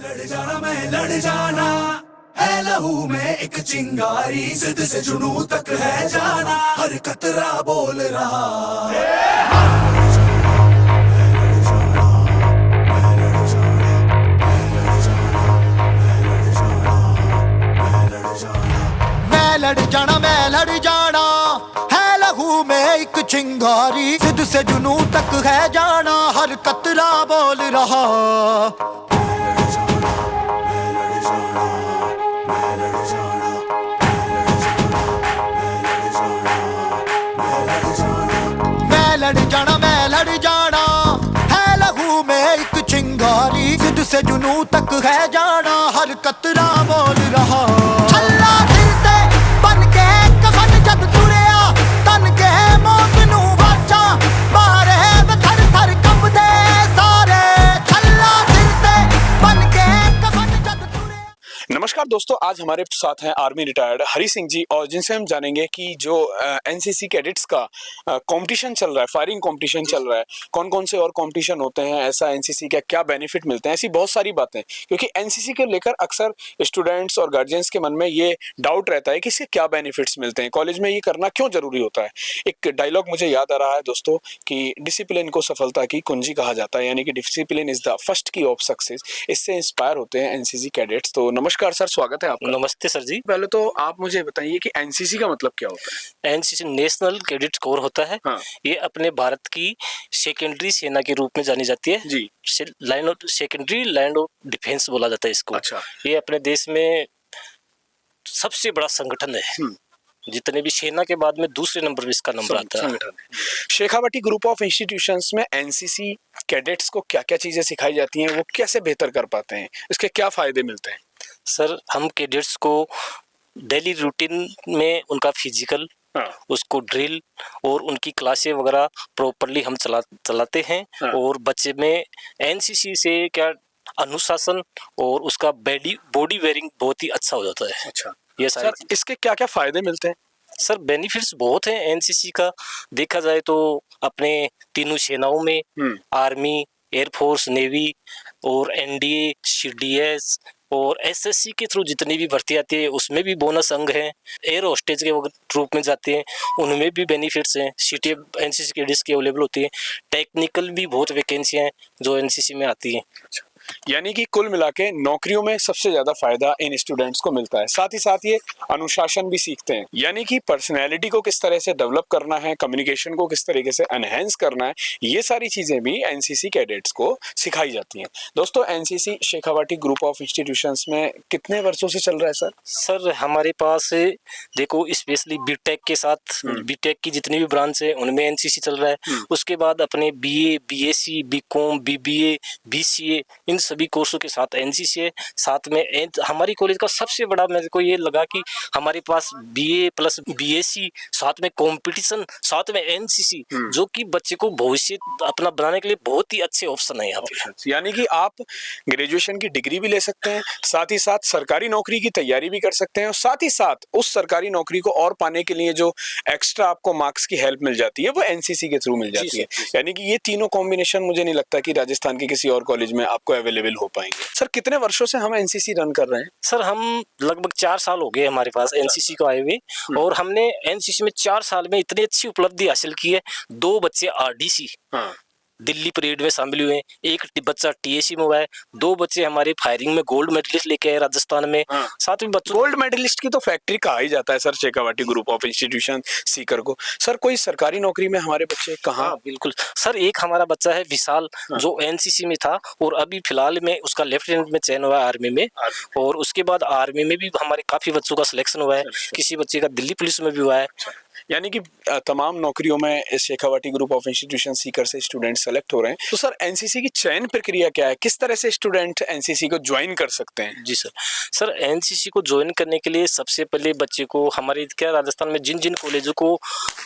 लड़ जाना मैं लड़ जाना है लहू में एक चिंगारी, जिद से जुनू तक है जाना, हर कतरा बोल रहा। मैं लड़ जाना है लहू में एक चिंगारी, जिद से जुनू तक है जाना, हर कतरा बोल रहा। मैं लड़ जाना है लहू में एक चिंगारी, जिद से जुनू तक है जाना, हर कतरा बोल रहा। छल्ला सिर ते बन के कफन जद तुरिया, तन के मौत नू वाचा, मारे थर थर कंबदे सारे। छल्ला सिर ते बन के कफन जद तुरिया। नमस्कार दोस्तों, आज हमारे साथ हैं आर्मी रिटायर्ड हरी सिंह जी, और जिनसे हम जानेंगे कि जो एनसीसी कैडेट्स का कंपटीशन चल रहा है, फायरिंग कंपटीशन चल रहा है, कौन कौन से और कंपटीशन होते हैं, ऐसा एनसीसी का क्या बेनिफिट मिलते हैं, ऐसी बहुत सारी बातें। क्योंकि एनसीसी को लेकर अक्सर स्टूडेंट्स और गार्जियंस के मन में ये डाउट रहता है कि इसके क्या बेनिफिट्स मिलते हैं, कॉलेज में ये करना क्यों जरूरी होता है। एक डायलॉग मुझे याद आ रहा है दोस्तों कि डिसिप्लिन को सफलता की कुंजी कहा जाता है, यानी कि डिसिप्लिन इज द फर्स्ट की ऑफ सक्सेस। इससे इंस्पायर होते हैं एनसीसी कैडेट्स। तो नमस्कार सर, स्वागत है आपका। नमस्ते सर जी। पहले तो आप मुझे बताइए कि एनसीसी का मतलब क्या होता है। एनसीसी नेशनल कैडेट कोर होता है। हाँ। ये अपने भारत की सेकेंडरी सेना के रूप में जानी जाती है जी। Line of secondary line of defence बोला जाता है इसको। अच्छा। ये अपने देश में सबसे बड़ा संगठन है। जितने भी सेना के बाद में दूसरे नंबर पे इसका नंबर आता है। संगठन है। शेखावाटी ग्रुप ऑफ इंस्टीट्यूशंस में एनसीसी कैडेट्स को क्या क्या चीजें सिखाई जाती हैं, वो कैसे बेहतर कर पाते हैं, इसके क्या फायदे मिलते हैं। सर, हम कैडेट्स को डेली रूटीन में उनका फिजिकल, उसको ड्रिल और उनकी क्लासें वगैरह प्रॉपरली हम चलाते हैं। और बच्चे में एनसीसी से क्या अनुशासन और उसका बॉडी वेयरिंग बहुत ही अच्छा हो जाता है। अच्छा। ये सर, इसके क्या क्या फायदे मिलते हैं। सर, बेनिफिट्स बहुत हैं एनसीसी का। देखा जाए तो अपने तीनों सेनाओं में आर्मी, एयरफोर्स, नेवी और एनडीए, सीडीएस और एसएससी के थ्रू जितनी भी भर्ती आती है उसमें भी बोनस अंग हैं। एयर होस्टेज के रूप में जाते हैं, उनमें भी बेनिफिट्स हैं। सीटें एनसीसी कैडेट्स की अवेलेबल होती है। टेक्निकल भी बहुत वैकेंसियां हैं जो एनसीसी में आती हैं। यानी कि कुल मिला के नौकरियों में सबसे ज्यादा फायदा इन स्टूडेंट्स को मिलता है। साथ ही साथ ये अनुशासन भी सीखते हैं, यानी कि पर्सनैलिटी को किस तरह से डेवलप करना है, कम्युनिकेशन को किस तरीके से एनहेंस करना है, ये सारी चीजें भी एनसीसी कैडेट्स को सिखाई जाती हैं। दोस्तों, NCC Shekhawati group of institutions में कितने वर्षों से चल रहा है सर। सर, हमारे पास देखो स्पेशली बीटेक के साथ बीटेक की जितनी भी ब्रांच है उनमें एनसीसी चल रहा है। उसके बाद अपने BA, BSc, BCom, BBA, BCA, इन सभी कोर्सों के साथ एनसीसी है। साथ में हमारी कॉलेज का सबसे बड़ा मेरे को ये लगा कि हमारे पास बीए प्लस बीएससी, साथ में कंपटीशन, साथ में एनसीसी, जो कि बच्चे को भविष्य अपना बनाने के लिए बहुत ही अच्छे ऑप्शन है यहाँ पे। यानी कि आप ग्रेजुएशन की डिग्री भी ले सकते हैं, साथ ही साथ सरकारी नौकरी की तैयारी भी कर सकते हैं, और साथ ही साथ उस सरकारी नौकरी को और पाने के लिए जो एक्स्ट्रा आपको मार्क्स की हेल्प मिल जाती है वो एनसीसी के थ्रू मिल जाती है। यानी कि ये तीनों कॉम्बिनेशन मुझे नहीं लगता कि राजस्थान के किसी और कॉलेज में आपको अवेलेबल हो पाएंगे। सर, कितने वर्षों से हम एनसीसी रन कर रहे हैं। सर, हम लगभग 4 साल हो गए हमारे पास एनसीसी को आए हुए, और हमने एनसीसी में 4 साल में इतनी अच्छी उपलब्धि हासिल की है। 2 बच्चे आरडीसी दिल्ली परेड में शामिल हुए, एक बच्चा टीएसी में हुआ है, 2 बच्चे हमारे फायरिंग में गोल्ड मेडलिस्ट लेके आए राजस्थान में। साथ में बच्चों गोल्ड मेडलिस्ट की तो फैक्ट्री कहा ही जाता है sir Shekhawati group of institution Sikar को। सर, कोई सरकारी नौकरी में हमारे बच्चे कहाँ। बिल्कुल सर, एक हमारा बच्चा है विशाल, जो एनसीसी में था और अभी फिलहाल में उसका लेफ्टिनेंट में चयन हुआ है आर्मी में। और उसके बाद आर्मी में भी हमारे काफी बच्चों का सिलेक्शन हुआ है, किसी बच्चे का दिल्ली पुलिस में भी हुआ है। यानी कि तमाम नौकरियों में Shekhawati group of institution Sikar से स्टूडेंट सेलेक्ट हो रहे हैं। तो सर, एनसीसी की चयन प्रक्रिया क्या है, किस तरह से स्टूडेंट एनसीसी को ज्वाइन कर सकते हैं। जी सर, एनसीसी को ज्वाइन करने के लिए सबसे पहले बच्चे को हमारे क्या राजस्थान में जिन जिन कॉलेजों को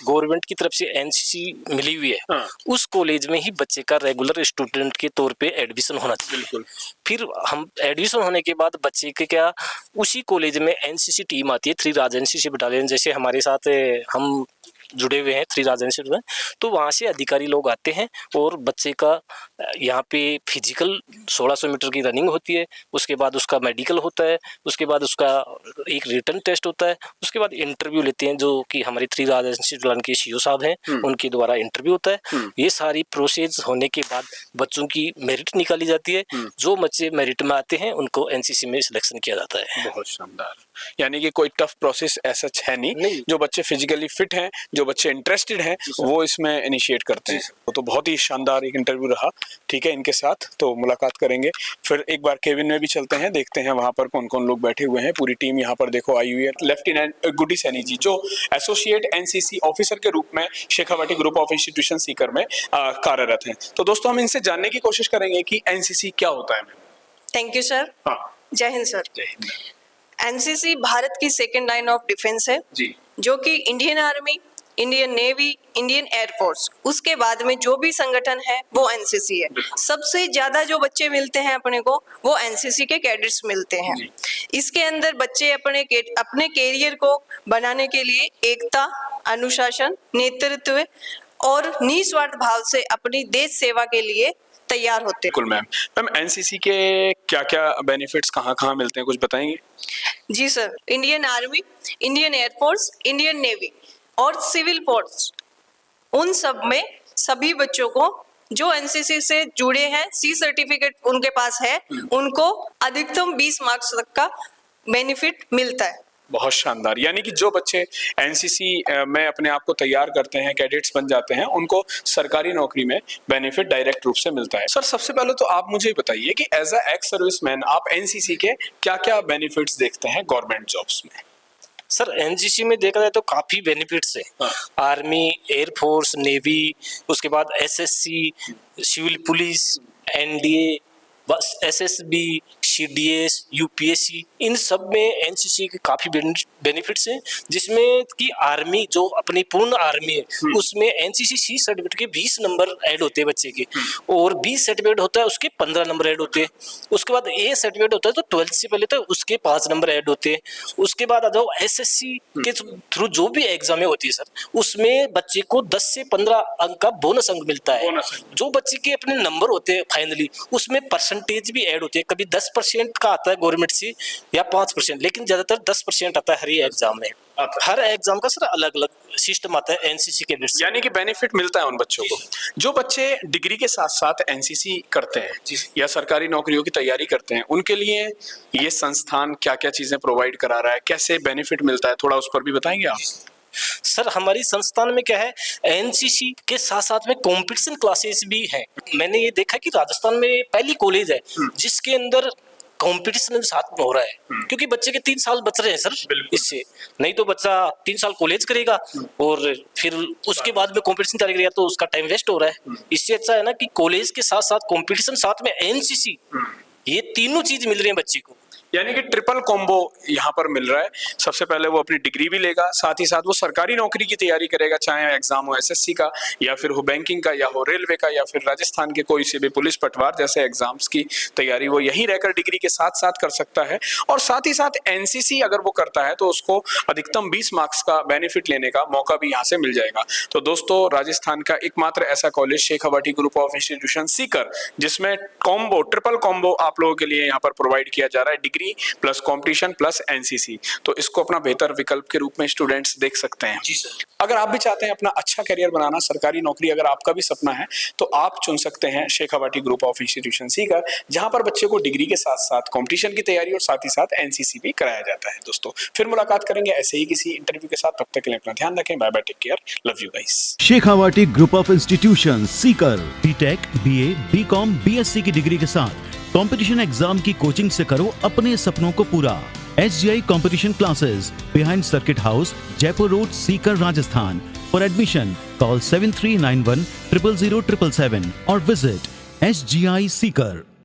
गवर्नमेंट की तरफ से एनसीसी मिली हुई है उस कॉलेज में ही बच्चे का रेगुलर स्टूडेंट के तौर पे एडमिशन होना चाहिए। बिल्कुल। फिर हम एडमिशन होने के बाद बच्चे के क्या उसी कॉलेज में एनसीसी टीम आती है, 3 राज एनसीसी बटालियन, जैसे हमारे साथ हम जुड़े हुए हैं 3 राज एनसीसी में। तो वहाँ से अधिकारी लोग आते हैं और बच्चे का यहाँ पे फिजिकल 1600 मीटर की रनिंग होती है, उसके बाद उसका मेडिकल होता है, उसके बाद उसका एक रिटन टेस्ट होता है, उसके बाद इंटरव्यू लेते हैं जो कि हमारे 3 राज इंस्टीट्यूट के सीईओ साहब हैं, उनके द्वारा इंटरव्यू होता है। ये सारी प्रोसेस होने के बाद बच्चों की मेरिट निकाली जाती है। जो बच्चे मेरिट में आते हैं उनको एनसीसी में सिलेक्शन किया जाता है। बहुत शानदार। यानी कि कोई टफ प्रोसेस ऐसा है नहीं, जो बच्चे फिजिकली फिट हैं, जो बच्चे इंटरेस्टेड हैं, वो इसमें इनिशिएट करते हैं। तो बहुत ही शानदार एक इंटरव्यू रहा। ठीक है, इनके साथ तो मुलाकात करेंगे। फिर एक बार केबिन में भी चलते हैं, देखते हैं वहां पर कौन कौन लोग बैठे हुए हैं। पूरी टीम यहाँ पर देखो आई हुई है। लेफ्टिनेंट गुड्डी सैनी जी जो एसोसिएट एनसीसी ऑफिसर के रूप में Shekhawati group of institution Sikar में कार्यरत हैं। तो दोस्तों हम इनसे जानने की कोशिश करेंगे कि एनसीसी क्या होता है। Thank you sir. हाँ, जय हिंद सर। जय हिंद। एनसीसी भारत की सेकेंड लाइन ऑफ डिफेंस है जी, जो कि Indian army, Indian navy, Indian air force, उसके बाद में जो भी संगठन है वो एनसीसी है। सबसे ज्यादा जो बच्चे मिलते हैं अपने को वो एनसीसी के कैडेट्स मिलते हैं। इसके अंदर बच्चे अपने कैरियर को बनाने के लिए एकता, अनुशासन, नेतृत्व और निस्वार्थ भाव से अपनी देश सेवा के लिए तैयार होते हैं। बिल्कुल मैम एनसीसी के क्या क्या बेनिफिट्स कहाँ मिलते हैं, कुछ बताएंगे? जी sir, Indian army, Indian air force, Indian navy और सिविल फोर्स, उन सब में सभी बच्चों को जो एनसीसी से जुड़े हैं, सी सर्टिफिकेट उनके पास है, उनको अधिकतम 20 मार्क्स तक का बेनिफिट मिलता है। बहुत शानदार। यानी कि जो बच्चे एनसीसी में अपने आप को तैयार करते हैं, कैडेट्स बन जाते हैं, उनको सरकारी नौकरी में बेनिफिट डायरेक्ट रूप से मिलता है। सर सबसे पहले तो आप मुझे बताइए कि एज अ एक्स सर्विसमैन आप एनसीसी के क्या क्या बेनिफिट्स देखते हैं गवर्नमेंट जॉब्स में? सर एनसीसी में देखा जाए तो काफी बेनिफिट्स है। हाँ। आर्मी, एयरफोर्स, नेवी, उसके बाद एसएससी, सिविल पुलिस, एनडीए, बस एसएसबी, सीडीएस, यूपीएससी, इन सब में एनसीसी के काफी बेनिफिट्स हैं। जिसमें कि आर्मी जो अपनी पूर्ण आर्मी है उसमें एनसीसी सी सर्टिफिकेट के 20 नंबर ऐड होते हैं बच्चे के, और 20 सर्टिफिकेट होता है उसके 15 नंबर ऐड होते हैं। उसके बाद ए सर्टिफिकेट होता है तो 12th से पहले तो उसके 5 नंबर ऐड होते हैं। उसके बाद आ जाओ एसएससी के थ्रू जो भी एग्जामें होती है सर, उसमें बच्चे को 10 से 15 अंक का बोनस अंक मिलता है। जो बच्चे के अपने नंबर होते हैं फाइनली उसमें परसेंटेज भी ऐड होती है। कभी 10% का आता है गवर्नमेंट से या 5%, लेकिन ज्यादातर 10% आता है हर एग्जाम में। हर एग्जाम का सर अलग अलग सिस्टम आता है एनसीसी के। यानी कि बेनिफिट मिलता है उन बच्चों को। जो बच्चे डिग्री के साथ साथ एनसीसी करते हैं या सरकारी नौकरियों की तैयारी करते हैं, उनके लिए ये संस्थान क्या क्या चीजें प्रोवाइड करा रहा है, कैसे बेनिफिट मिलता है, थोड़ा उस पर भी बताएंगे आप? सर हमारी संस्थान में क्या है, एनसीसी के साथ साथ में कंपटीशन क्लासेस भी हैं। मैंने ये देखा कि राजस्थान में पहली कॉलेज है जिसके अंदर कंपटीशन साथ में हो रहा है, क्योंकि बच्चे के 3 साल बच रहे हैं सर इससे। नहीं तो बच्चा 3 साल कॉलेज करेगा और फिर उसके बाद में कंपटीशन तैयारी करेगा तो उसका टाइम वेस्ट हो रहा है। इससे अच्छा है ना कि कॉलेज के साथ साथ कंपटीशन, साथ में एनसीसी, ये तीनों चीज मिल रही है बच्चे को। यानी कि ट्रिपल कॉम्बो यहाँ पर मिल रहा है। सबसे पहले वो अपनी डिग्री भी लेगा, साथ ही साथ वो सरकारी नौकरी की तैयारी करेगा, चाहे एग्जाम हो एसएससी का या फिर हो बैंकिंग का या हो रेलवे का या फिर राजस्थान के कोई से भी पुलिस पटवार जैसे एग्जाम्स की तैयारी वो यहीं रहकर डिग्री के साथ साथ कर सकता है। और साथ ही साथ एनसीसी अगर वो करता है तो उसको अधिकतम 20 मार्क्स का बेनिफिट लेने का मौका भी यहाँ से मिल जाएगा। तो दोस्तों राजस्थान का एकमात्र ऐसा college Shekhawati group of institution Sikar, जिसमें कॉम्बो, ट्रिपल कॉम्बो आप लोगों के लिए यहाँ पर प्रोवाइड किया जा रहा है, degree plus competition plus NCC. तो इसको अपना बेहतर विकल्प के रूप में स्टूडेंट्स देख सकते हैं। जी सर। अगर आप भी चाहते हैं अपना अच्छा करियर बनाना, सरकारी नौकरी अगर आपका भी सपना है, तो आप चुन सकते हैं Shekhawati group of institution Sikar, जहां पर बच्चे को डिग्री के साथ साथ कंपटीशन की तैयारी और साथ ही साथ एनसीसी भी कराया जाता है। दोस्तों फिर मुलाकात करेंगे ऐसे ही किसी इंटरव्यू के साथ। तब तक के लिए अपना ध्यान रखें। Bye bye, take care, love you guys. Shekhawati group of institution Sikar BTech, BA, BCom, BSc की डिग्री के साथ कंपटीशन एग्जाम की कोचिंग से करो अपने सपनों को पूरा। SGI competition classes behind Circuit House, Jaipur Road, Sikar, Rajasthan. For admission, call 7391 000 777 or visit SGI Sikar.